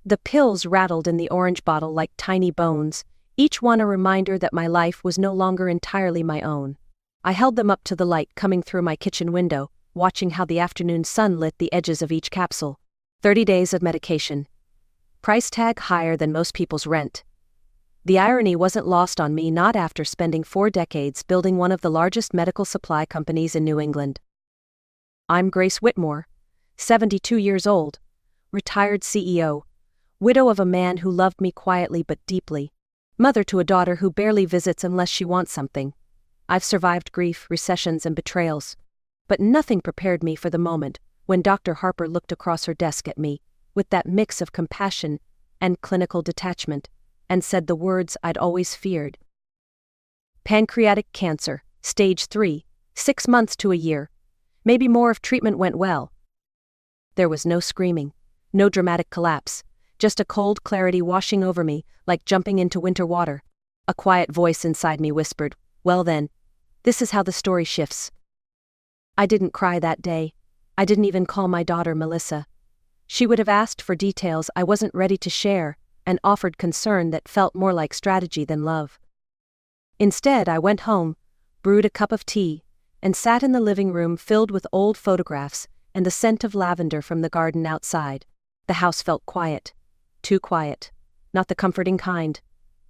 The pills rattled in the orange bottle like tiny bones, each one a reminder that my life was no longer entirely my own. I held them up to the light coming through my kitchen window, watching how the afternoon sun lit the edges of each capsule. 30 days of medication. Price tag higher than most people's rent. The irony wasn't lost on me, not after spending 4 decades building one of the largest medical supply companies in New England. I'm Grace Whitmore, 72 years old, retired CEO, widow of a man who loved me quietly but deeply, mother to a daughter who barely visits unless she wants something. I've survived grief, recessions, and betrayals, but nothing prepared me for the moment when Dr. Harper looked across her desk at me, with that mix of compassion and clinical detachment, and said the words I'd always feared. Pancreatic cancer, stage 3, 6 months to a year. Maybe more if treatment went well. There was no screaming, no dramatic collapse, just a cold clarity washing over me like jumping into winter water. A quiet voice inside me whispered, "Well then, this is how the story shifts." I didn't cry that day. I didn't even call my daughter Melissa. She would have asked for details I wasn't ready to share, and offered concern that felt more like strategy than love. Instead, I went home, brewed a cup of tea, and sat in the living room filled with old photographs and the scent of lavender from the garden outside. The house felt quiet. Too quiet. Not the comforting kind,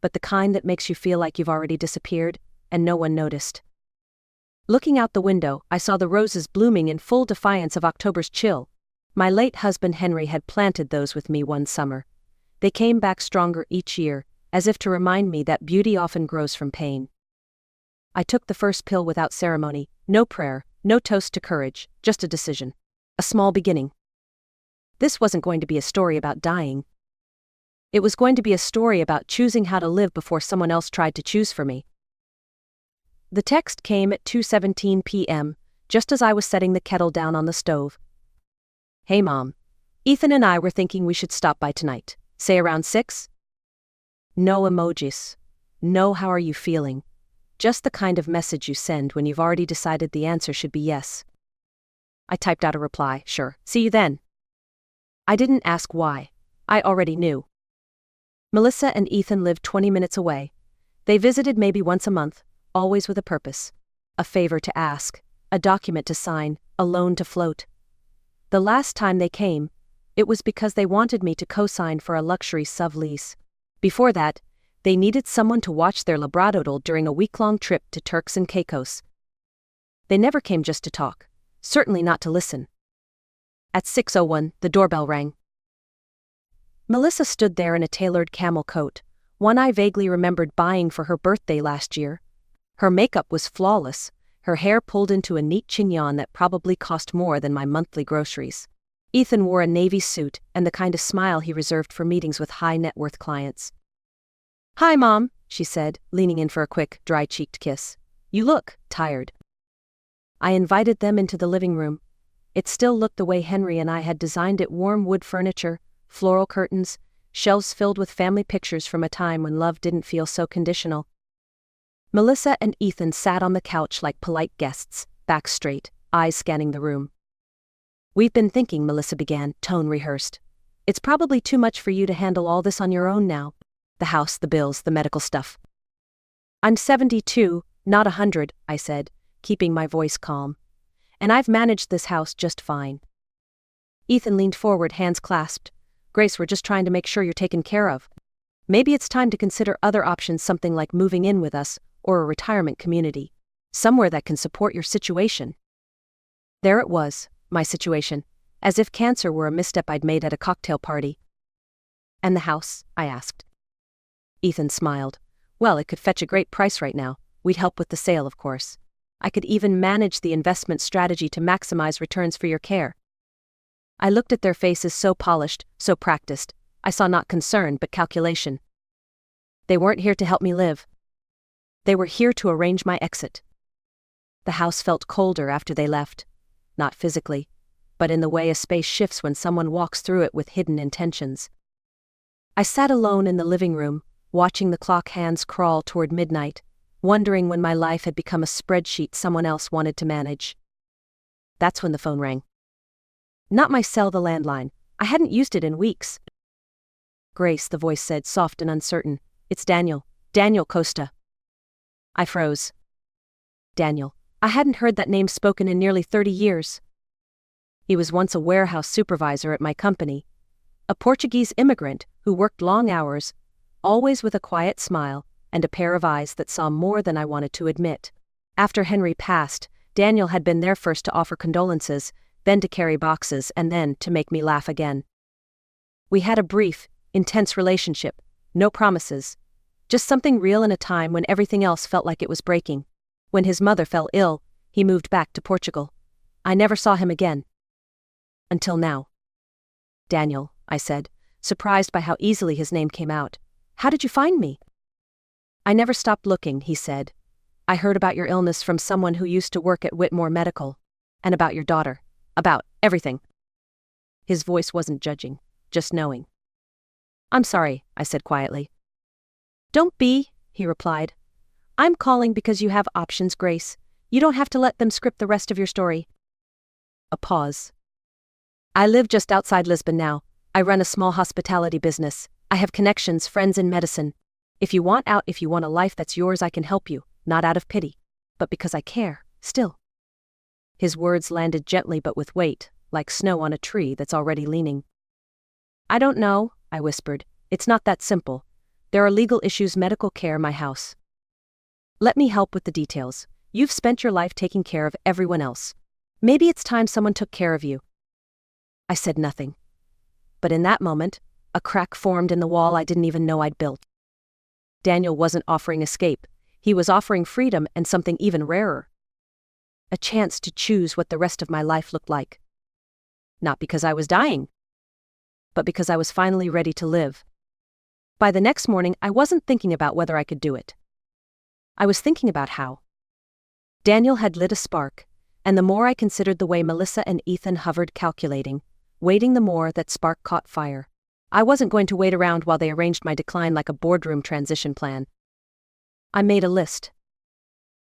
but the kind that makes you feel like you've already disappeared, and no one noticed. Looking out the window, I saw the roses blooming in full defiance of October's chill. My late husband Henry had planted those with me one summer. They came back stronger each year, as if to remind me that beauty often grows from pain. I took the first pill without ceremony, no prayer, no toast to courage, just a decision. A small beginning. This wasn't going to be a story about dying. It was going to be a story about choosing how to live before someone else tried to choose for me. The text came at 2:17 p.m., just as I was setting the kettle down on the stove. "Hey Mom. Ethan and I were thinking we should stop by tonight. Say around 6? No emojis. No how are you feeling. Just the kind of message you send when you've already decided the answer should be yes. I typed out a reply, "Sure, see you then." I didn't ask why. I already knew. Melissa and Ethan lived 20 minutes away. They visited maybe once a month, always with a purpose. A favor to ask, a document to sign, a loan to float. The last time they came, it was because they wanted me to co-sign for a luxury sublease. Before that, they needed someone to watch their labradoodle during a week-long trip to Turks and Caicos. They never came just to talk, certainly not to listen. At 6:01, the doorbell rang. Melissa stood there in a tailored camel coat, one I vaguely remembered buying for her birthday last year. Her makeup was flawless, her hair pulled into a neat chignon that probably cost more than my monthly groceries. Ethan wore a navy suit and the kind of smile he reserved for meetings with high-net-worth clients. "Hi, Mom," she said, leaning in for a quick, dry-cheeked kiss. "You look tired." I invited them into the living room. It still looked the way Henry and I had designed it: warm wood furniture, floral curtains, shelves filled with family pictures from a time when love didn't feel so conditional. Melissa and Ethan sat on the couch like polite guests, back straight, eyes scanning the room. "We've been thinking," Melissa began, tone rehearsed. "It's probably too much for you to handle all this on your own now. The house, the bills, the medical stuff." "I'm 72, not 100, I said, keeping my voice calm. "And I've managed this house just fine." Ethan leaned forward, hands clasped. "Grace, we're just trying to make sure you're taken care of. Maybe it's time to consider other options, something like moving in with us, or a retirement community. Somewhere that can support your situation." There it was, my situation, as if cancer were a misstep I'd made at a cocktail party. "And the house?" I asked. Ethan smiled. "Well, it could fetch a great price right now. We'd help with the sale, of course. I could even manage the investment strategy to maximize returns for your care." I looked at their faces, so polished, so practiced. I saw not concern, but calculation. They weren't here to help me live. They were here to arrange my exit. The house felt colder after they left. Not physically, but in the way a space shifts when someone walks through it with hidden intentions. I sat alone in the living room, watching the clock hands crawl toward midnight, wondering when my life had become a spreadsheet someone else wanted to manage. That's when the phone rang. Not my cell, the landline. I hadn't used it in weeks. Grace, the voice said, soft and uncertain. It's Daniel. Daniel Costa. I froze. Daniel. I hadn't heard that name spoken in nearly 30 years. He was once a warehouse supervisor at my company. A Portuguese immigrant who worked long hours, always with a quiet smile and a pair of eyes that saw more than I wanted to admit. After Henry passed, Daniel had been there first to offer condolences, then to carry boxes, and then to make me laugh again. We had a brief, intense relationship, no promises, just something real in a time when everything else felt like it was breaking. When his mother fell ill, he moved back to Portugal. I never saw him again. Until now. Daniel, I said, surprised by how easily his name came out. How did you find me? I never stopped looking, he said. I heard about your illness from someone who used to work at Whitmore Medical. And about your daughter. About everything. His voice wasn't judging, just knowing. I'm sorry, I said quietly. Don't be, he replied. I'm calling because you have options, Grace. You don't have to let them script the rest of your story. A pause. I live just outside Lisbon now. I run a small hospitality business. I have connections, friends in medicine. If you want out, if you want a life that's yours, I can help you, not out of pity, but because I care, still. His words landed gently but with weight, like snow on a tree that's already leaning. I don't know, I whispered. It's not that simple. There are legal issues, medical care, my house. Let me help with the details. You've spent your life taking care of everyone else. Maybe it's time someone took care of you. I said nothing. But in that moment, a crack formed in the wall I didn't even know I'd built. Daniel wasn't offering escape. He was offering freedom and something even rarer. A chance to choose what the rest of my life looked like. Not because I was dying, but because I was finally ready to live. By the next morning, I wasn't thinking about whether I could do it. I was thinking about how. Daniel had lit a spark, and the more I considered the way Melissa and Ethan hovered calculating, waiting, the more that spark caught fire. I wasn't going to wait around while they arranged my decline like a boardroom transition plan. I made a list.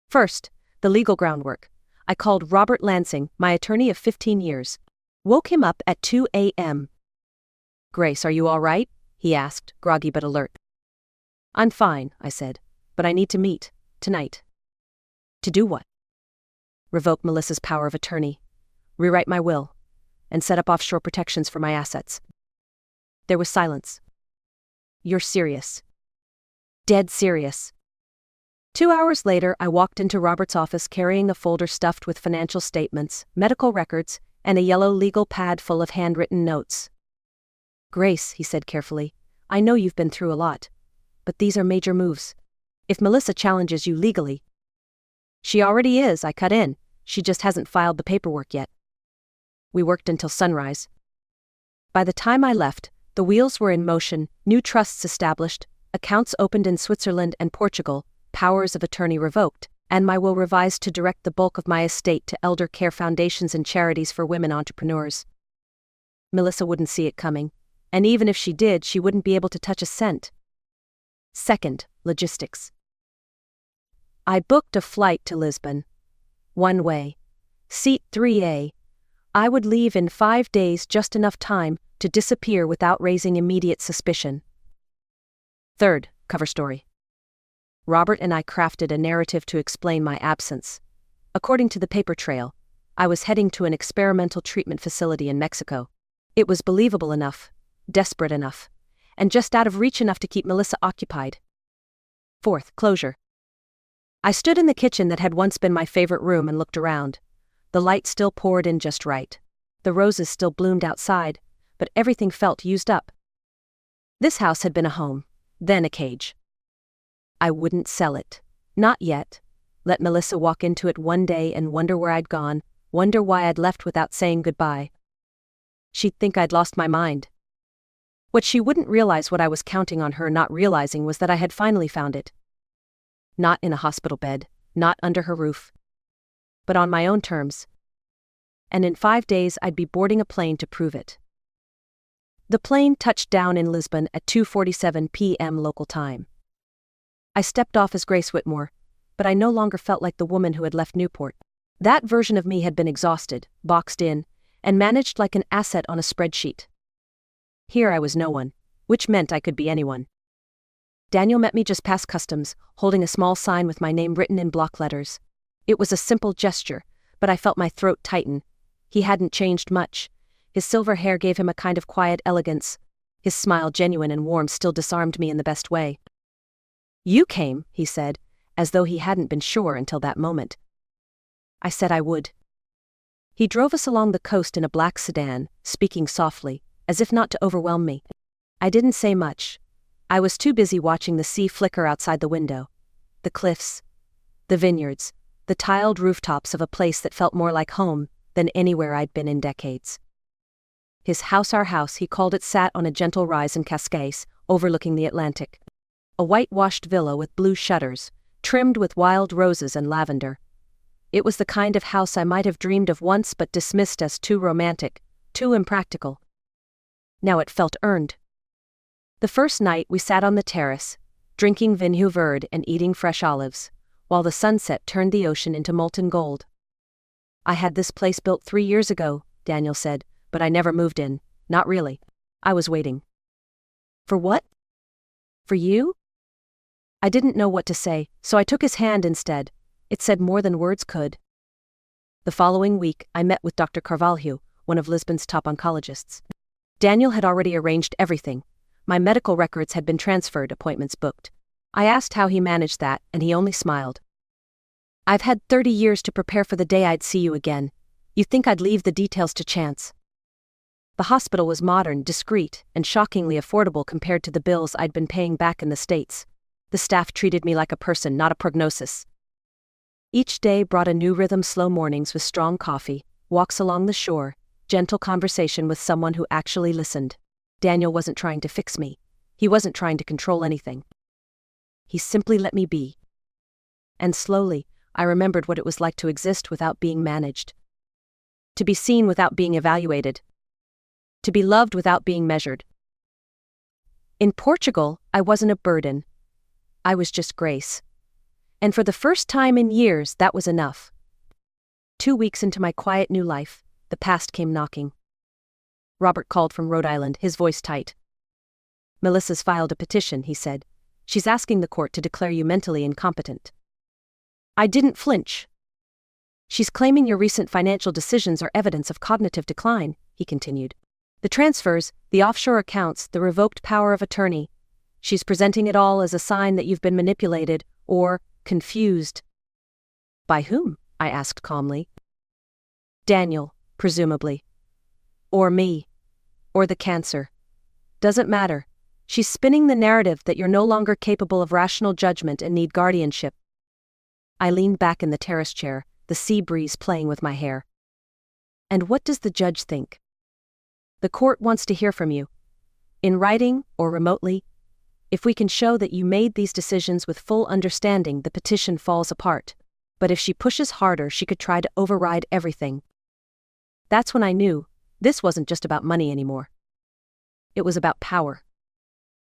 First, the legal groundwork. I called Robert Lansing, my attorney of 15 years. Woke him up at 2 a.m. Grace, are you all right? He asked, groggy but alert. I'm fine, I said, but I need to meet, tonight. To do what? Revoke Melissa's power of attorney, rewrite my will, and set up offshore protections for my assets. There was silence. You're serious. Dead serious. 2 hours later, I walked into Robert's office carrying a folder stuffed with financial statements, medical records, and a yellow legal pad full of handwritten notes. Grace, he said carefully, I know you've been through a lot, but these are major moves. If Melissa challenges you legally. She already is, I cut in. She just hasn't filed the paperwork yet. We worked until sunrise. By the time I left, the wheels were in motion, new trusts established, accounts opened in Switzerland and Portugal, powers of attorney revoked, and my will revised to direct the bulk of my estate to elder care foundations and charities for women entrepreneurs. Melissa wouldn't see it coming, and even if she did, she wouldn't be able to touch a cent. Second, logistics. I booked a flight to Lisbon. One way. Seat 3A. I would leave in 5 days, just enough time to disappear without raising immediate suspicion. Third, cover story. Robert and I crafted a narrative to explain my absence. According to the paper trail, I was heading to an experimental treatment facility in Mexico. It was believable enough, desperate enough, and just out of reach enough to keep Melissa occupied. Fourth, closure. I stood in the kitchen that had once been my favorite room and looked around. The light still poured in just right. The roses still bloomed outside, but everything felt used up. This house had been a home, then a cage. I wouldn't sell it. Not yet. Let Melissa walk into it one day and wonder where I'd gone, wonder why I'd left without saying goodbye. She'd think I'd lost my mind. What she wouldn't realize, what I was counting on her not realizing, was that I had finally found it. Not in a hospital bed, not under her roof, but on my own terms. And in 5 days I'd be boarding a plane to prove it. The plane touched down in Lisbon at 2:47 p.m. local time. I stepped off as Grace Whitmore, but I no longer felt like the woman who had left Newport. That version of me had been exhausted, boxed in, and managed like an asset on a spreadsheet. Here I was no one, which meant I could be anyone. Daniel met me just past customs, holding a small sign with my name written in block letters. It was a simple gesture, but I felt my throat tighten. He hadn't changed much. His silver hair gave him a kind of quiet elegance. His smile, genuine and warm, still disarmed me in the best way. "You came," he said, as though he hadn't been sure until that moment. I said I would. He drove us along the coast in a black sedan, speaking softly, as if not to overwhelm me. I didn't say much. I was too busy watching the sea flicker outside the window. The cliffs, the vineyards, the tiled rooftops of a place that felt more like home than anywhere I'd been in decades. His house, our house, he called it, sat on a gentle rise in Cascais, overlooking the Atlantic. A whitewashed villa with blue shutters, trimmed with wild roses and lavender. It was the kind of house I might have dreamed of once but dismissed as too romantic, too impractical. Now it felt earned. The first night we sat on the terrace, drinking vin verde and eating fresh olives, while the sunset turned the ocean into molten gold. "I had this place built 3 years ago," Daniel said, "but I never moved in, not really. I was waiting." "For what?" "For you?" I didn't know what to say, so I took his hand instead. It said more than words could. The following week, I met with Dr. Carvalho, one of Lisbon's top oncologists. Daniel had already arranged everything. My medical records had been transferred, appointments booked. I asked how he managed that, and he only smiled. "I've had 30 years to prepare for the day I'd see you again. You'd think I'd leave the details to chance." The hospital was modern, discreet, and shockingly affordable compared to the bills I'd been paying back in the States. The staff treated me like a person, not a prognosis. Each day brought a new rhythm: slow mornings with strong coffee, walks along the shore, gentle conversation with someone who actually listened. Daniel wasn't trying to fix me. He wasn't trying to control anything. He simply let me be. And slowly, I remembered what it was like to exist without being managed. To be seen without being evaluated. To be loved without being measured. In Portugal, I wasn't a burden. I was just grace. And for the first time in years, that was enough. 2 weeks into my quiet new life, the past came knocking. Robert called from Rhode Island, his voice tight. "Melissa's filed a petition," he said. "She's asking the court to declare you mentally incompetent." I didn't flinch. "She's claiming your recent financial decisions are evidence of cognitive decline," he continued. "The transfers, the offshore accounts, the revoked power of attorney. She's presenting it all as a sign that you've been manipulated or confused." "By whom?" I asked calmly. "Daniel, presumably. Or me. Or the cancer. Doesn't matter. She's spinning the narrative that you're no longer capable of rational judgment and need guardianship." I leaned back in the terrace chair, the sea breeze playing with my hair. "And what does the judge think?" "The court wants to hear from you. In writing or remotely. If we can show that you made these decisions with full understanding, the petition falls apart. But if she pushes harder, she could try to override everything." That's when I knew this wasn't just about money anymore. It was about power.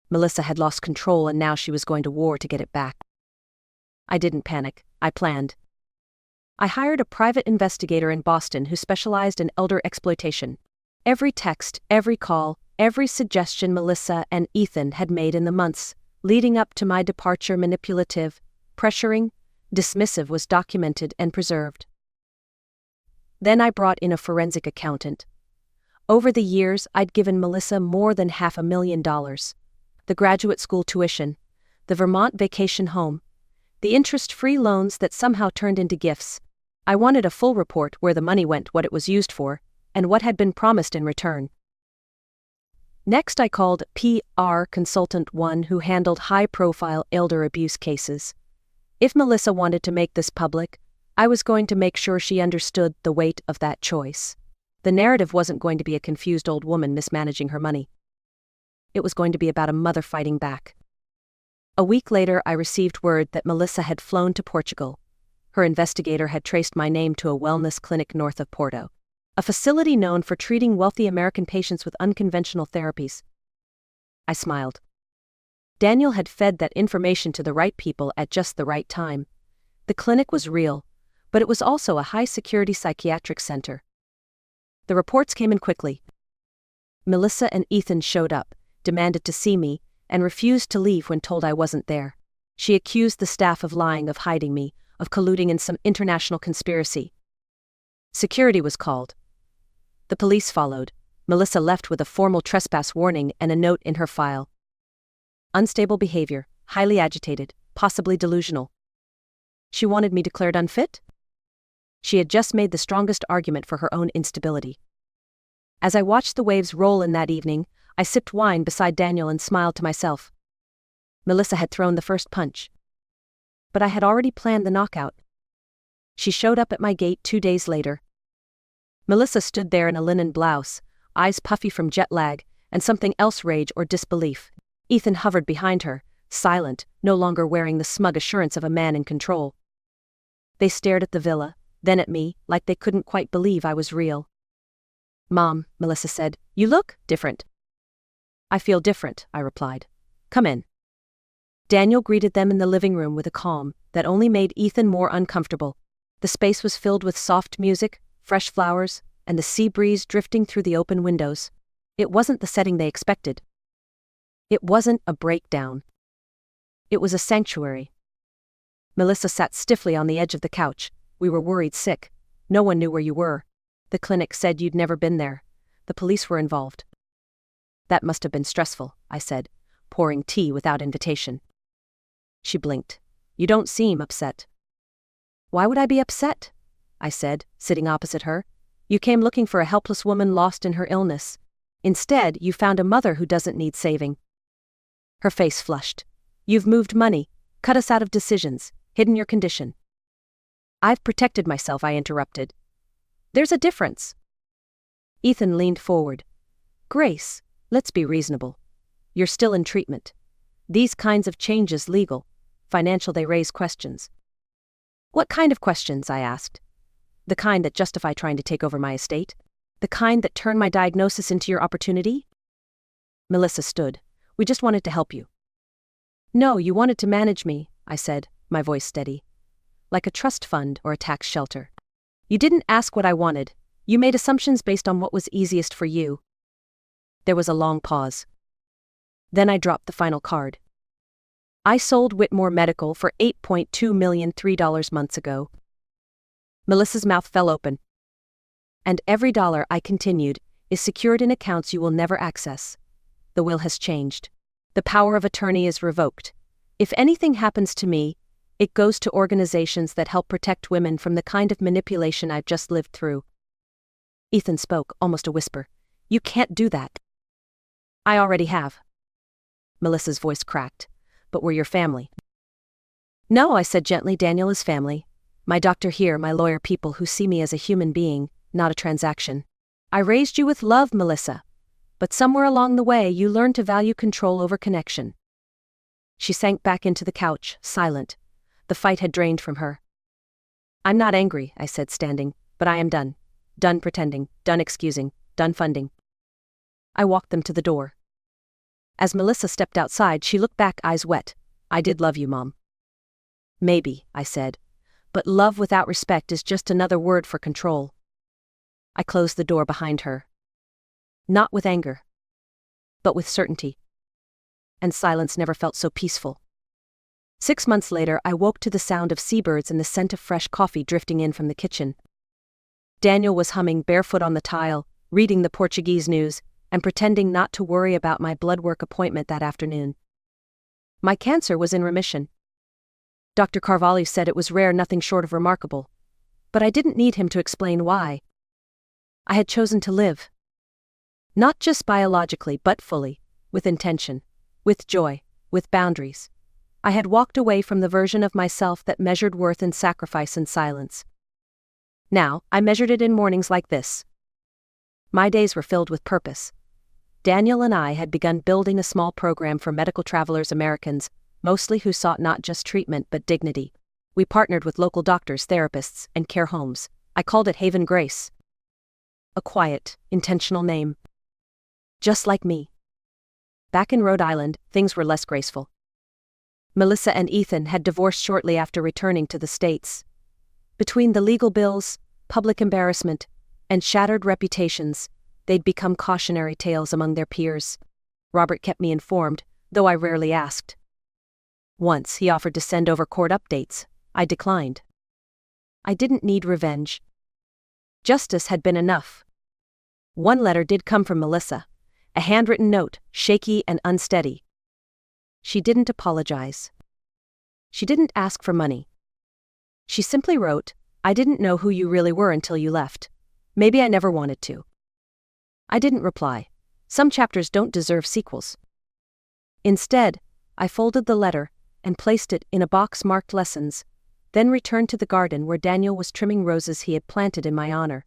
Melissa had lost control, and now she was going to war to get it back. I didn't panic. I planned. I hired a private investigator in Boston who specialized in elder exploitation. Every text, every call, every suggestion Melissa and Ethan had made in the months leading up to my departure, manipulative, pressuring, dismissive, was documented and preserved. Then I brought in a forensic accountant. Over the years, I'd given Melissa more than $500,000. The graduate school tuition, the Vermont vacation home, the interest-free loans that somehow turned into gifts. I wanted a full report: where the money went, what it was used for, and what had been promised in return. Next, I called PR Consultant One, who handled high-profile elder abuse cases. If Melissa wanted to make this public, I was going to make sure she understood the weight of that choice. The narrative wasn't going to be a confused old woman mismanaging her money. It was going to be about a mother fighting back. A week later, I received word that Melissa had flown to Portugal. Her investigator had traced my name to a wellness clinic north of Porto, a facility known for treating wealthy American patients with unconventional therapies. I smiled. Daniel had fed that information to the right people at just the right time. The clinic was real, but it was also a high-security psychiatric center. The reports came in quickly. Melissa and Ethan showed up, demanded to see me, and refused to leave when told I wasn't there. She accused the staff of lying, of hiding me, of colluding in some international conspiracy. Security was called. The police followed. Melissa left with a formal trespass warning and a note in her file. Unstable behavior, highly agitated, possibly delusional. She wanted me declared unfit? She had just made the strongest argument for her own instability. As I watched the waves roll in that evening, I sipped wine beside Daniel and smiled to myself. Melissa had thrown the first punch. But I had already planned the knockout. She showed up at my gate 2 days later. Melissa stood there in a linen blouse, eyes puffy from jet lag, and something else, rage or disbelief. Ethan hovered behind her, silent, no longer wearing the smug assurance of a man in control. They stared at the villa, then at me, like they couldn't quite believe I was real. "Mom," Melissa said, "you look different." "I feel different," I replied. "Come in." Daniel greeted them in the living room with a calm that only made Ethan more uncomfortable. The space was filled with soft music, fresh flowers, and the sea breeze drifting through the open windows. It wasn't the setting they expected. It wasn't a breakdown. It was a sanctuary. Melissa sat stiffly on the edge of the couch. "We were worried sick. No one knew where you were. The clinic said you'd never been there. The police were involved." "That must have been stressful," I said, pouring tea without invitation. She blinked. "You don't seem upset." "Why would I be upset?" I said, sitting opposite her. "You came looking for a helpless woman lost in her illness. Instead, you found a mother who doesn't need saving." Her face flushed. "You've moved money, cut us out of decisions, hidden your condition." "I've protected myself," I interrupted. "There's a difference." Ethan leaned forward. "Grace, let's be reasonable. You're still in treatment. These kinds of changes, legal, financial, they raise questions." "What kind of questions?" I asked. "The kind that justify trying to take over my estate? The kind that turn my diagnosis into your opportunity?" Melissa stood. "We just wanted to help you." "No, you wanted to manage me," I said, my voice steady. "Like a trust fund or a tax shelter. You didn't ask what I wanted. You made assumptions based on what was easiest for you." There was a long pause. Then I dropped the final card. "I sold Whitmore Medical for $8.2 million $3 months ago." Melissa's mouth fell open. "And every dollar," I continued, "is secured in accounts you will never access. The will has changed. The power of attorney is revoked. If anything happens to me, it goes to organizations that help protect women from the kind of manipulation I've just lived through." Ethan spoke, almost a whisper. "You can't do that." "I already have." Melissa's voice cracked. "But we're your family." "No," I said gently, "Daniel is family. My doctor here, my lawyer, people who see me as a human being, not a transaction. I raised you with love, Melissa. But somewhere along the way you learned to value control over connection." She sank back into the couch, silent. The fight had drained from her. "I'm not angry," I said, standing, "but I am done. Done pretending, done excusing, done funding." I walked them to the door. As Melissa stepped outside, she looked back, eyes wet. "I did love you, Mom." "Maybe," I said, "but love without respect is just another word for control." I closed the door behind her. Not with anger, but with certainty. And silence never felt so peaceful. 6 months later, I woke to the sound of seabirds and the scent of fresh coffee drifting in from the kitchen. Daniel was humming barefoot on the tile, reading the Portuguese news, and pretending not to worry about my blood work appointment that afternoon. My cancer was in remission. Dr. Carvalho said it was rare, nothing short of remarkable. But I didn't need him to explain why. I had chosen to live. Not just biologically, but fully, with intention, with joy, with boundaries. I had walked away from the version of myself that measured worth in sacrifice and silence. Now, I measured it in mornings like this. My days were filled with purpose. Daniel and I had begun building a small program for medical travelers, Americans, mostly who sought not just treatment but dignity. We partnered with local doctors, therapists, and care homes. I called it Haven Grace. A quiet, intentional name. Just like me. Back in Rhode Island, things were less graceful. Melissa and Ethan had divorced shortly after returning to the States. Between the legal bills, public embarrassment, and shattered reputations, they'd become cautionary tales among their peers. Robert kept me informed, though I rarely asked. Once he offered to send over court updates. I declined. I didn't need revenge. Justice had been enough. One letter did come from Melissa, a handwritten note, shaky and unsteady. She didn't apologize. She didn't ask for money. She simply wrote, "I didn't know who you really were until you left. Maybe I never wanted to." I didn't reply. Some chapters don't deserve sequels. Instead, I folded the letter and placed it in a box marked lessons, then returned to the garden where Daniel was trimming roses he had planted in my honor.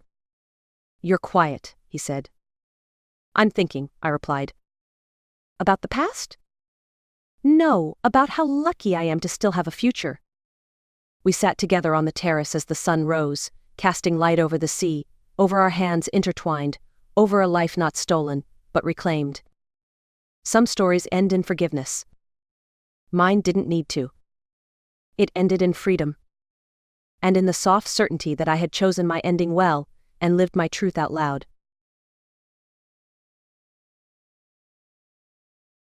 "You're quiet," he said. "I'm thinking," I replied. "About the past?" "No, about how lucky I am to still have a future." We sat together on the terrace as the sun rose, casting light over the sea, over our hands intertwined, over a life not stolen, but reclaimed. Some stories end in forgiveness. Mine didn't need to. It ended in freedom. And in the soft certainty that I had chosen my ending well and lived my truth out loud.